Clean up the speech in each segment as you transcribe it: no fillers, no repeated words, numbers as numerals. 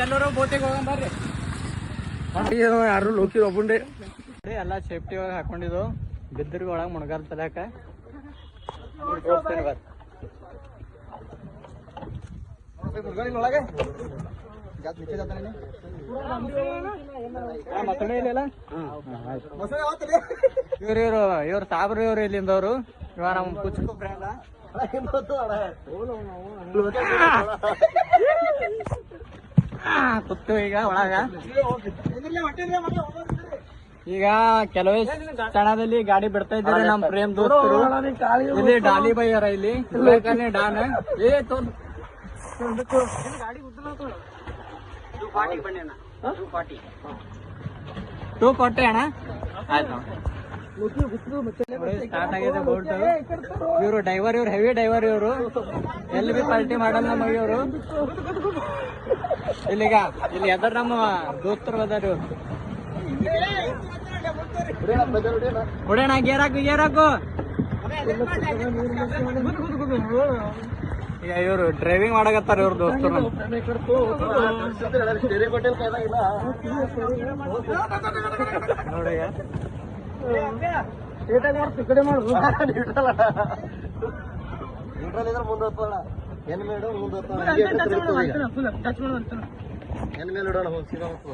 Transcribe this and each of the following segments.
ಎಲ್ಲರೂ ಬೋಟಿಗೆ ಹೋಗಂಬರ್ರಿ. ಯಾರು ಲೋಕಿ ಒಬ್ಬಂಡೆ ಎಲ್ಲ ಸೇಫ್ಟಿ ಒಳಗೆ ಹಾಕೊಂಡಿದ್ದು ಬಿದ್ದರಿಗೆ ಒಳಗೆ ಮುಣಗಾರ ತಲಕ ಒಳಗೆ ಮಸಣೆ ಇಲ್ಲ ಇವ್ರು ಸಾಬ್ರು ಇವ್ರು ಇಲ್ಲಿಂದವ್ರು ಇವ ನಮ್ಮ ಕುಚ್ಕು ಫ್ರೆಂಡ್ ಕುತ್ತು ಈಗ ಒಳಗ ಈಗ ಕೆಲವೇ ಕ್ಷಣದಲ್ಲಿ ಗಾಡಿ ಬಿಡ್ತಾ ಇದ್ದಾರೆ ನಮ್ ಪ್ರೇಮ್ ದೋಸ್ತರು. ಇಲ್ಲಿ ಡಾಲಿ ಬೈ ಅವರ ಇಲ್ಲಿ ಡಾನ್ ಟೂ ಫಾರ್ಟಿ ಅಣ್ಣ ಆಯ್ತು ಸ್ಟಾರ್ಟ್ ಆಗಿದೆ ಬೋಟ್. ಇವರು ಡ್ರೈವರ್, ಇವ್ರು ಹೆವಿ ಡ್ರೈವರ್, ಇವರು ಎಲ್ಲಿ ಬಿ ಪಾರ್ಟಿ ಮಾಡಲ್ಲ ನಮಗೆ ಇವರು. ಇಲ್ಲಿಗ ಇಲ್ಲಿ ಎದ್ರ ನಮ್ಮ ದೋಸ್ತರು ಅದಾರ ಇವ್ರು. ಹೊಡೆಯೋಣ ಗೇರಾಕು ಈಗ ಇವ್ರು ಡ್ರೈವಿಂಗ್ ಮಾಡಕತ್ತಾರ ಇವ್ರ ದೋಸ್ತರು. ನೋಡಿ ಕಡೆ ಮಾಡು ಮುಂದೆ ಹೋಗ್ತಾಳ ಎನ್ ಮೇಡು ಮುಂದೆ ಎನ್ ಮೇಲೆ ಇಡೋಣ ಹೋಗಿ ಸೀದಾ ಹೋಗ್ತದ.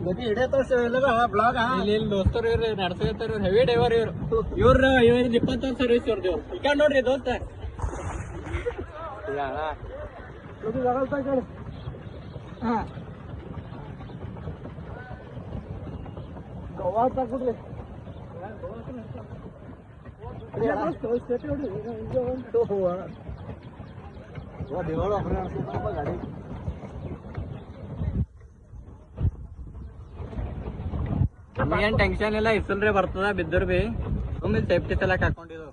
ಗತಿ ಹಿಡಿಯ ತೋರಿಸ್ತೇವೆ ಬ್ಲಾಗ ಇಲ್ಲಿ ದೋಸ್ತರು ಇವ್ರು ನಡ್ಸಕತ್ತಾರ. ಇವ್ರು ಹೆವಿ ಡ್ರೈವರ್ ಇವ್ರು. ಇವ್ರ 20 ಸರ್ವಿಸ್ ಇವ್ರದ್ದು ಇವ್ರು. ಈಗ ನೋಡ್ರಿ ದೋಸ್ತ ಗೋವಾ ತಗೊಡ್ರಿ ಗಾಡಿ ನಮಗೇನ್ ಟೆನ್ಷನ್ ಇಲ್ಲ, ಇಸಲ್ರಿ ಬರ್ತದ ಬಿದ್ದರು ಬಿ ಒಮ್ಮೆ ಸೇಫ್ಟಿ ತಲಕ್ ಹಾಕೊಂಡಿದ್ದು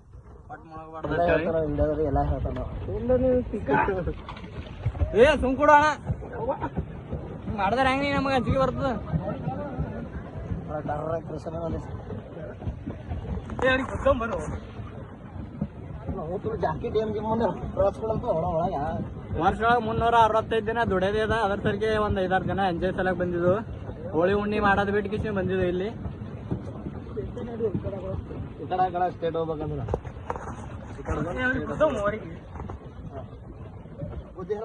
ಪಟ್ ಮಾಡಬಾರ್ದು ಎಲ್ಲ ಹೇಳ್ತಾನ. ಏ ಸುಮ್ ಕೊಡೋಣ ಮಾಡಿದ್ರ ಹೆಂಗ ನೀ ನಮಗ ಅಂಜಿಕೆ ಬರ್ತದ. ಜಾಸ್ತಿ ಟೈಮ್ ಒಳಗ ವರ್ಷೊಳಗ 365 ದಿನ ದುಡಿಯೋದೇ ಅದ. ಅದ್ರ ಸರಿಗೆ ಒಂದ್ 5-6 ಜನ ಎಂಜಾಯ್ ಸಲಕ್ ಬಂದಿದ್ದು. ಹೋಳಿ ಹುಣ್ಣಿ ಮಾಡೋದ್ ಬಿಟ್ಟು ಕಿಸಿ ಬಂದಿದ್ದು ಇಲ್ಲಿ. ಈ ಕಡೆ ಸ್ಟೇಟ್ ಹೋಗ್ಬೇಕಂದ್ರ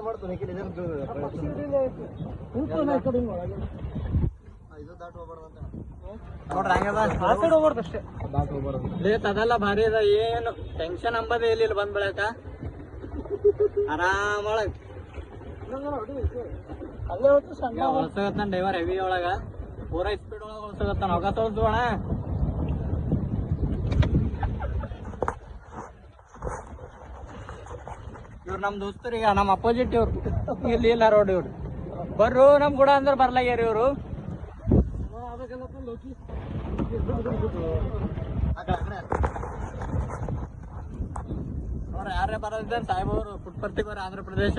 ಮಾಡ್ತಾನೆ ಅದೆಲ್ಲ ಭಾರಿ ಅದ. ಏನು ಟೆನ್ಷನ್ ಅಂಬದೇ ಇಲ್ಲಿ ಬಂದ್ ಬೆಳಕ ಆರಾಮ ಹೊಲ್ಸಗತ್ತಾನ ಡ್ರೈವರ್ ಹೆವಿ ಒಳಗ ಪೂರಾ ಸ್ಪೀಡ್ ಒಳಗ ಹೊಲ್ಸಗತ್ತಾನ. ಹೊಗ ತೋರ್ಸೋಣ ಇವ್ರು ನಮ್ ದೋಸ್ತರಿಗೆ ನಮ್ಮ ಅಪೋಸಿಟ್ ಇವ್ರು. ಇಲ್ಲಿ ಇಲ್ಲ ರೋಡ್ ಇವ್ರು ಬರ್ರು ನಮ್ ಕೂಡ ಅಂದ್ರೆ ಬರ್ಲಾಗ್ಯಾರ ಇವ್ರು. ಅವ್ರ ಯಾರೇ ಬರೋದಿದ್ದಾರೆ ಸಾಹೇಬವ್ರು ಪುಟ್ಪರ್ತಿಗೆ ಬರ ಆಂಧ್ರ ಪ್ರದೇಶ.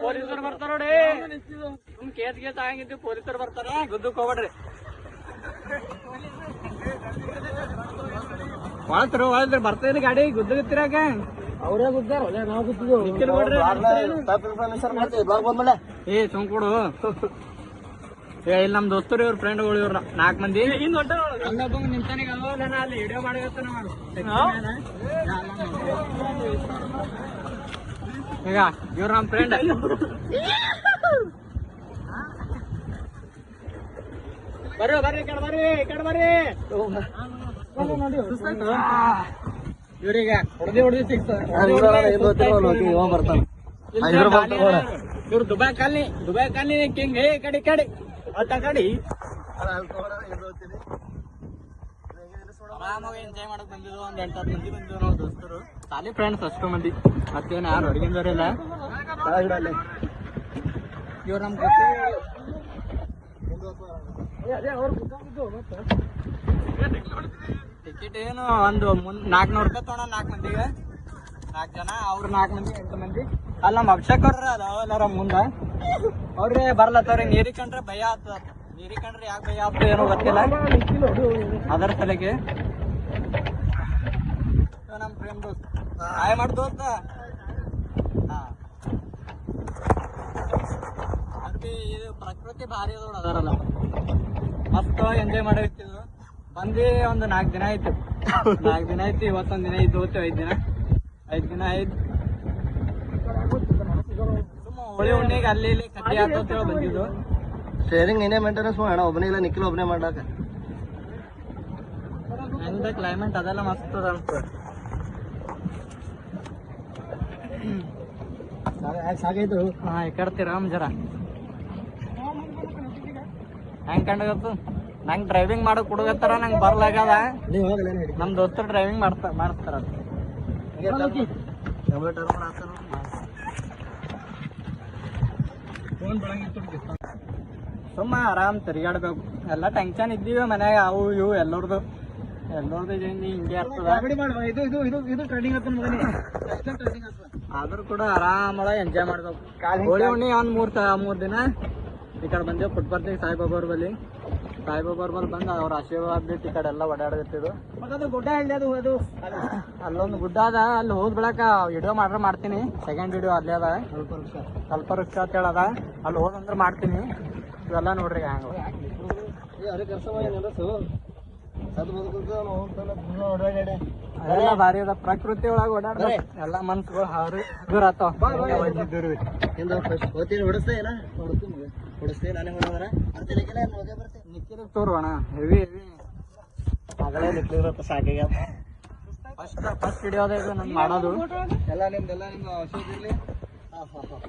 ಪೊಲೀಸರು ಬರ್ತಾರ ನೋಡಿ, ಸುಮ್ ಕೇಸ್ ಆಗಿದ್ದು ಪೊಲೀಸರು ಬರ್ತಾರ, ಗುದ್ದಕ್ ಹೋಗ್ಬೇಡ್ರಿ. ಒಳತ್ರು ಬರ್ತೇನೆ ಗಾಡಿ ಗುದ್ದಗತ್ತಿರಾಗ ಅವ್ರೇ ಗುದ್ದಾರ ನಾವು ಗುದ್ದಿದ್ವಿ. ಏ ಸುಮ್ ಕೊಡು. ಇಲ್ಲಿ ನಮ್ ದೋಸ್ತರು ಇವ್ರ ಫ್ರೆಂಡ್ಗಳು ಇವ್ರ 4 ಮಂದಿ. ಇನ್ನೊಬ್ಬ ನಿಂತಾನಿಗ ಅಲ್ಲಿ ವಿಡಿಯೋ ಮಾಡಕತ್ತಾನ ಮಾಡು. ಈಗ ಇವ್ರ ನಮ್ ಫ್ರೆಂಡ್. ಬರ್ರಿ ಈ ಕಡೆ ಬರ್ರಿ. ಇವ್ರೀಗ ಹೊಡೆದಿ ಸಿಗ್ತಾರೆ. ಇವ್ರು ದುಬೈ ಕಾಲನಿ ಕಿಂಗ್. ಹೇ ಕಡಿ ಆರಾಮಾಗಿ ಎಂಜಾಯ್ ಮಾಡಕ್ ಬಂದಿದ್ದು. ಒಂದ್ 8-10 ಮಂದಿ ಬಂದಿದ್ದು ನಾವು ದೋಸ್ತರು. ಖಾಲಿ ಫ್ರೆಂಡ್ಸ್ ಅಷ್ಟು ಮಂದಿ, ಮತ್ತೇನು ಯಾರು ಹೊರಗಿಂದವರಿಲ್ಲ. ಇವ್ರು ನಮ್ ಟಿಕೆಟ್ ಏನು ಒಂದು 400 ರೂಪಾಯಿ ತೊಗೊಂಡ 4 ಮಂದಿಗೆ. 4 ಜನ, ಅವ್ರು 4 ಮಂದಿ 8 ಮಂದಿ. ಅಲ್ಲಿ ನಮ್ಮ ಅಭಿಷೇಕ್ ಅವ್ರ ಅದಾವಲ್ಲಾರ ಮುಂದ ಅವ್ರೇ ಬರ್ಲತ್ತವ್ರಿ. ನೀರಿಗೆ ಕಂಡ್ರೆ ಭಯ ಆಗ್ತದ. ನೀರಿಗೆ ಕಂಡ್ರೆ ಯಾಕೆ ಭಯ ಆಗ್ತದೆ ಏನೋ ಗೊತ್ತಿಲ್ಲ. ಅದರ ಸಲಿಗೆ ನಮ್ಮ ಪ್ರೇಮ್ ದೋಸ್ತ್ ಹಾಯ್ ಮಾಡಿ ದೋಸ್ತ. ಇದು ಪ್ರಕೃತಿ ಭಾರಿ ಅದ ಅದರಲ್ಲ, ಮಸ್ತ್ ಎಂಜಾಯ್ ಮಾಡಿರ್ತಿದ್ವು. ಬಂದು ಒಂದು 4 ದಿನ ಆಯ್ತು. 4 ದಿನ ಆಯ್ತು. ಇವತ್ತೊಂದು ದಿನ ಇದ್ದು ಹೋಗ್ತೇವೆ. 5 ದಿನ ಆಯ್ತು. ಸುಮ್ಮ ಹೋಳಿ ಹುಣ್ಣಿಗೆ ಅಲ್ಲಿ ಇಲ್ಲಿ ಕಟ್ಟಿ ಹಾಕೋತೇಳಿ ಬಂದಿದ್ದು. ಶೇರಿಂಗ್ ನೀನೇ ಮೇಂಟೆನೆನ್ಸ್ ಮಾಡೋಣ, ಒಬ್ಬನೇ ಇಲ್ಲ ನಿಖಿಲ್ ಒಬ್ಬನೇ ಮಾಡಾಕ. ಹೆಂಗ ಕ್ಲೈಮೇಟ್ ಅದೆಲ್ಲ ಮಸ್ತ್ ಅದ ಅನ್ಸ್ತದೆ. ಸಾಕೈತು. ಹಾ ಈ ಕಡ್ತೀರಾಮ್ ಜರ ಹೆಂಗ್ ಕಂಡಗತ್ತು. ನಂಗೆ ಡ್ರೈವಿಂಗ್ ಮಾಡಕ್ ಹುಡುಗತ್ತಾರ, ನಂಗೆ ಬರ್ಲಾಗದ. ನಮ್ ದೋಸ್ತರು ಡ್ರೈವಿಂಗ್ ಮಾಡಿಸ್ತಾರ. ಸುಮ್ಮ ಆರಾಮ್ ತಿರ್ಗಾಡ್ಬೇಕು. ಎಲ್ಲ ಟೆನ್ಷನ್ ಇದ್ದೀವಿ ಮನ್ಯಾಗ, ಅವು ಇವು ಎಲ್ಲರದು ಹಿಂಗೆ ಇರ್ತದ. ಆದ್ರೂ ಕೂಡ ಆರಾಮೊಳಗೆ ಎಂಜಾಯ್ ಮಾಡ್ಬೇಕು. ಹೋಳಿ ಹುಣ್ಣಿ ಒಂದ್ 3 ದಿನ ಈ ಕಡೆ ಬಂದೇವು ಪುಟ್ಪರ್ತಿಗೆ ಸಾಯಿಬಾಬಾ ಅವ್ರ ಬಲ್ಲಿ. ಸಾಯಿಬಾಬಾ ಅವ್ರ ಬಲ್ಲಿ ಬಂದು ಅವ್ರ ಆಶೀರ್ವಾದ ಬಿಟ್ಟು ಈ ಕಡೆ ಎಲ್ಲ ಓಡಾಡತ್ತಿದ್ದು. ಗುಡ್ಡ ಹೇಳಿ ಅದು ಅಲ್ಲೊಂದು ಗುಡ್ಡ ಅದ, ಅಲ್ಲಿ ಹೋದ್ ಬೆಳಕ ವಿಡಿಯೋ ಮಾಡ್ತೀನಿ. ಸೆಕೆಂಡ್ ವಿಡಿಯೋ ಅಲ್ಲೇ ಅದ, ಸ್ವಲ್ಪ ವೃಕ್ಷ ಅಂತ ಹೇಳದ. ಅಲ್ಲಿ ಹೋದಂದ್ರೆ ಮಾಡ್ತೀನಿ. ಇವೆಲ್ಲ ನೋಡ್ರಿ ಹ್ಯಾಂಗ ಅದೆಲ್ಲ ಭಾರಿ ಅದ. ಪ್ರಕೃತಿ ಒಳಗ ಓಡಾಡ್ಬೇಕು. ಎಲ್ಲ ಮನ್ಸುಗಳು ಹಗುರ ಆತಾವ. ನಿಕ್ಕಿರ ತೋರ್ವಣ ಹೆವಿ ಅಗಳೇ ನಿಕ್ಲಿರತ್ತ ಸಾಕಾಗ. ಫಸ್ಟ್ ವಿಡಿಯೋ ಅದ ಇದು ನಂಗೆ ಮಾಡೋದು. ಎಲ್ಲ ನಿಮ್ದೆಲ್ಲ ನಿಮ್ದು ಔಷಧ ಇರ್ಲಿ.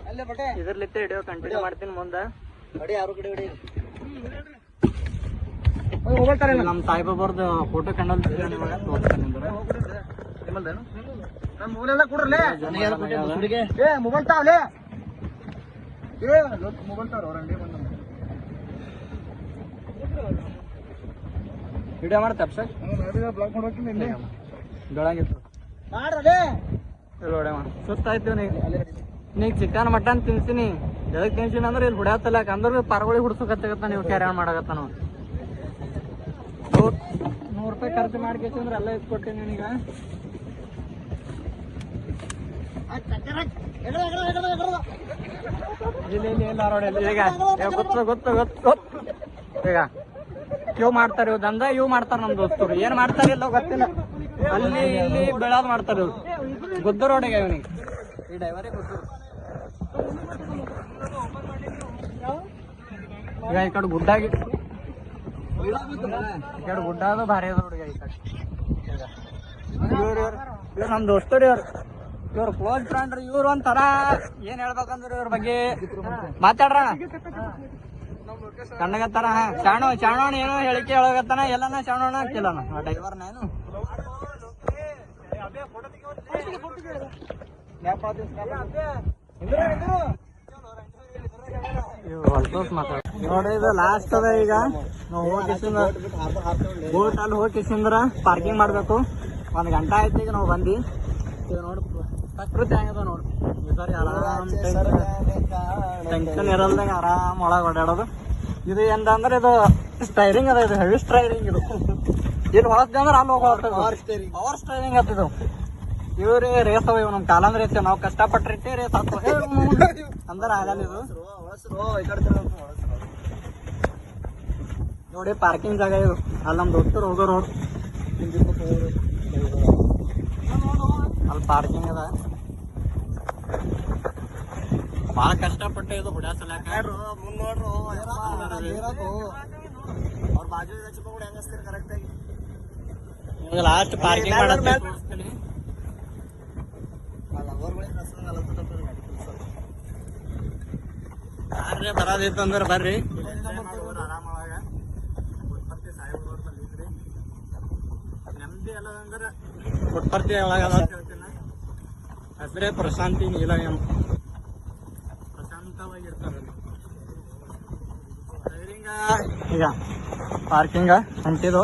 ಅಲ್ಲೇ ಬಟ್ಟೆ ಇದ್ರಲಿತ್ತೆ ವಿಡಿಯೋ ಕಂಟಿನ್ಯೂ ಮಾಡ್ತೀನಿ ಮುಂದೆ. ಹೊಡಿ ಯಾರು ಕಡೆ ಹೊಡಿ. ನಮ್ಮ ಸಾಯಿಬಾಬಾರ್ದು ಫೋಟೋ ಕಂಡಲ್ ತೋರಿಸ್ತಾನೆ. ನಮ್ಮ ಮೊಬೈಲ್ ಕೊಡ್ರಲೇ. ಮೊಬೈಲ್ ತಾವಲೇ. ಮೊಬೈಲ್ ತಾರ ವಿಡಿಯೋ ಮಾಡ್ತಾ ಅಪ್ಸರ್ ಬ್ಲಾಕ್ ಮಾಡ್ಬೇಕಿಲ್ಲ ಇಲ್ಲಿ ಬೆಳಗಿತ್ತು ಮಾಡ್ರಲೇ. ಸುತ್ತಾಯ್ತು. ನೀಗ ಚಿಕನ್ ಮಟನ್ ತಿನ್ಸಿನಿ. ಎದಕ್ ತಿನ್ಸಿನಿ ಅಂದ್ರೆ ಇಲ್ಲಿ ಹುಡ್ಯಾತಲ್ಲ ಅಂದ್ರೆ ಪರಗೋಳಿ ಹುಡ್ಸಕತ್ತ ನೀವು ಕ್ಯಾರಿ ಆನ್ ಮಾಡಕತ್ತ. ನಾವು 100 ರೂಪಾಯಿ ಖರ್ಚು ಮಾಡ್ಕೇಸಿ ಅಂದ್ರೆ ಎಲ್ಲ ಇಸ್ಕೊಟ್ಟೇನಿ ನೀನೀಗ. ಇಲ್ಲ ರೋಡ್ ಈಗ ಗೊತ್ತು ಈಗ ಇವ್ ಮಾಡ್ತಾರೆ. ಇವ್ ದಂಧ ಇವ್ ಮಾಡ್ತಾರ ನಮ್ ದೋಸ್ತರು. ಏನ್ ಮಾಡ್ತಾರ ಇಲ್ಲ ಗೊತ್ತಿಲ್ಲ. ಅಲ್ಲಿ ಇಲ್ಲಿ ಬೆಳಾದ್ ಮಾಡ್ತಾರ ಇವ್ರು. ಗುದ್ದು ರೋಡಿಗೆ ಇವನಿಗೆ ಈ ಡ್ರೈವರೇ ಗುದ್ದು. ಈಗ ಈ ಕಡೆ ಗುಡ್ಡಾಗಿ ಗುಡ್ಡ ಅದು ಭಾರಿ ಅದ ಹುಡುಗ. ಈ ಕಡೆ ಇವ್ರು ನಮ್ ದೋಸ್ತರು. ಇವ್ರು ಕ್ಲೋಸ್ ಫ್ರೆಂಡ್. ಇವ್ರು ಒಂಥರ ಏನ್ ಹೇಳ್ಬೇಕಂದ್ರೆ ಇವ್ರ ಬಗ್ಗೆ ಮಾತಾಡ್ರ ಕಣ್ಣಗತ್ತಾರ. ಶಾಣೋಣ ಏನೋ ಹೇಳಿಕೆ ಹೇಳಗತ್ತಾನ. ಎಲ್ಲನ ಶಾಣೋಣ ಅಂತಿಲ್ಲ ಆ ಡ್ರೈವರ್ನ. ಏನು ನೋಡಿ ಇದು ಲಾಸ್ಟ್ ಅದ. ಈಗ ನಾವು ಹೋಗಿಸಿಂದ ಬೋಟ್ ಅಲ್ಲಿ ಹೋಗಿಸಿಂದ್ರ ಪಾರ್ಕಿಂಗ್ ಮಾಡ್ಬೇಕು. 1 ಗಂಟೆ ಆಯ್ತು ಈಗ ನಾವು ಬಂದು. ಈಗ ನೋಡ್ ಪ್ರಕೃತಿ ಹೆಂಗದ ನೋಡ್ರಿ. ಈ ಸಾರಿ ಆರಾಮ್ ಟೆನ್ಷನ್ ಇರಲ್ದಾಗ ಆರಾಮ್ ಒಳಗೆ ಓಡಾಡೋದು. ಇದು ಎಂದ್ರೆ ಇದು ಸ್ಟೈರಿಂಗ್ ಅದ. ಇದು ಹೆವಿ ಸ್ಟೈರಿಂಗ್. ಇದು ಇಲ್ಲಿ ಹೊಳಸ್ದೆ ಅಂದ್ರೆ ಅಲ್ಲಿ ಹೋಗ್ತದೆ. ಪವರ್ ಸ್ಟೈರಿಂಗ್ ಆಗ್ತಿದ್ದು. ಇವ್ರಿ ರೇಸ್ ಅವ. ಇವ್ ನಮ್ ಕಾಲಂದ್ ರೇಸ್. ನಾವು ಕಷ್ಟಪಟ್ಟಿಟ್ಟೆ ರೇಸ್ ಆಗ್ತದೆ ಅಂದ್ರೆ ಆಗಲ್ಲ ಇದು. ನೋಡಿ ಪಾರ್ಕಿಂಗ್ ಜಾಗ ಇದು. ಅಲ್ಲಿ ನಮ್ ದೋಸ್ತರು ಹೋಗೋ ರೋಡ್. ಅಲ್ಲಿ ಪಾರ್ಕಿಂಗ್ ಅದ. ಭಾಳ ಕಷ್ಟಪಟ್ಟೆ ಇದು ಹುಡ್ಯಾಸಲ್ಯಾಕ. ಲಾಸ್ಟ್ ಪಾರ್ಕಿಂಗ್ ಮಾಡೋದು ಬರೋದಿತ್ತು ಅಂದ್ರೆ ಬರ್ರಿ. ನೆಮ್ಮದಿ ಎಲ್ಲ ಅಂದ್ರೆ ಪುಟ್ಪರ್ತಿ ಒಳಗ ಹೆಸರೇ ಪ್ರಶಾಂತಿ ನೀಲಯಂ. ಪ್ರಶಾಂತವಾಗಿರ್ತಾರೆ. ಈಗ ಪಾರ್ಕಿಂಗ್ ಹೊಂಟಿದ್ದು.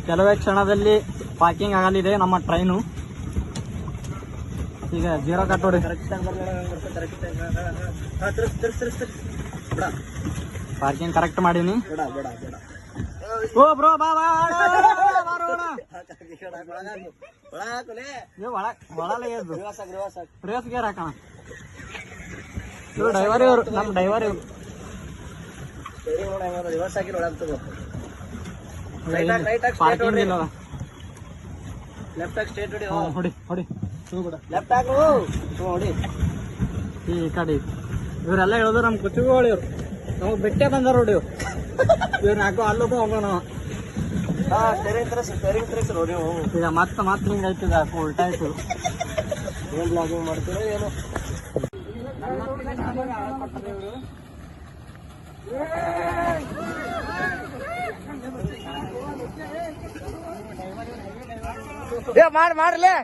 ಕೆಲವೇ ಕ್ಷಣದಲ್ಲಿ ಪಾರ್ಕಿಂಗ್ ಆಗಲಿದೆ ನಮ್ಮ ಟ್ರೈನು. ಈಗ ಜೀರೋ ಕಟ್ ನೋಡಿ. ಪಾರ್ಕಿಂಗ್ ಕರೆಕ್ಟ್ ಮಾಡೀನಿ. ಓ ಬ್ರೋ ಬಾ ಬಾ ರೇಸ್ ಗೇರ್ ಹಾಕೋಣ. ಇವ್ರು ಡ್ರೈವರ್, ಇವ್ರು ನಮ್ಮ ಡ್ರೈವರ್ ಇವ್ರು. ಪಾರ್ಕಿಂಗ್ ಇಲ್ಲ ಹೊಡಿ ಹೊಡಿ ಈ ಕಡೆ ಇವರೆಲ್ಲ ಹೇಳಿದ್ರು ನಮ್ ಕುಚಿಗಳು ಇವ್ರು. ನಮಗ್ ಬಿಟ್ಟೆ ಬಂದಾರ ನೋಡಿ ಇವ್ರು. ಇವ್ರು ಹಾಕೋ ಅಲ್ಲಕ್ಕೂ ಹೋಗೋಣ. ಈಗ ಮತ್ತೆ ಹಿಂಗ ಆಯ್ತದ ಉಲ್ಟಾ ಆಯ್ತು. ಏನ್ ಬ್ಲಾಗಿಂಗ್ ಮಾಡ್ತೀರೋ ಏನೋ. ಮಾಡ್ರಲೇ